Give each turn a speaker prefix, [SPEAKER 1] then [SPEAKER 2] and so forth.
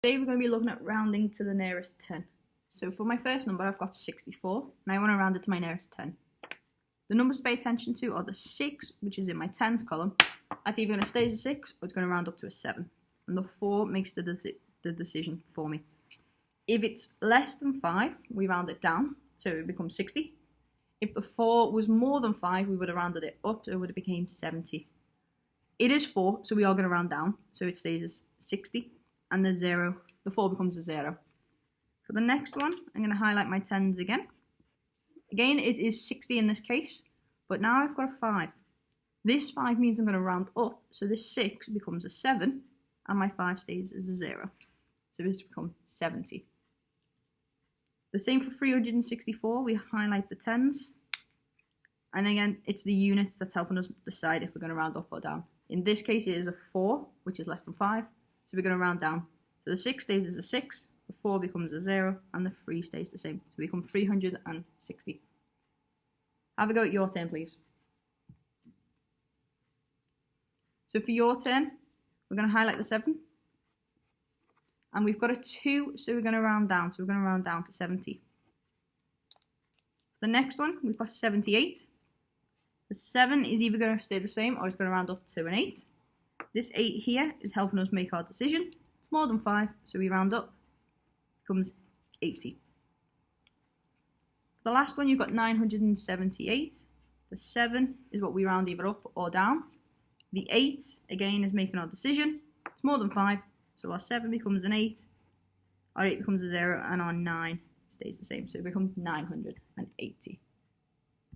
[SPEAKER 1] Today we're going to be looking at rounding to the nearest 10. So for my first number, I've got 64, and I want to round it to my nearest 10. The numbers to pay attention to are the 6, which is in my tens column. That's either going to stay as a 6, or it's going to round up to a 7. And the 4 makes the decision for me. If it's less than 5, we round it down, so it becomes 60. If the 4 was more than 5, we would have rounded it up, so it would have become 70. It is 4, so we are going to round down, so it stays as 60. And the 4 becomes a 0. For the next one, I'm going to highlight my 10s again. Again, it is 60 in this case, but now I've got a 5. This 5 means I'm going to round up, so this 6 becomes a 7, and my 5 stays as a 0. So this becomes 70. The same for 364, we highlight the 10s. And again, it's the units that's helping us decide if we're going to round up or down. In this case, it is a 4, which is less than 5. So we're going to round down. So the 6 stays as a 6, the 4 becomes a 0, and the 3 stays the same. So we become 360. Have a go at your turn, please. So for your turn, we're going to highlight the 7. And we've got a 2, so we're going to round down. So we're going to round down to 70. For the next one, we've got 78. The 7 is either going to stay the same or it's going to round up to an 8. This 8 here is helping us make our decision. It's more than 5, so we round up. It becomes 80. For the last one, you've got 978. The 7 is what we round either up or down. The 8, again, is making our decision. It's more than 5, so our 7 becomes an 8. Our 8 becomes a 0, and our 9 stays the same, so it becomes 980.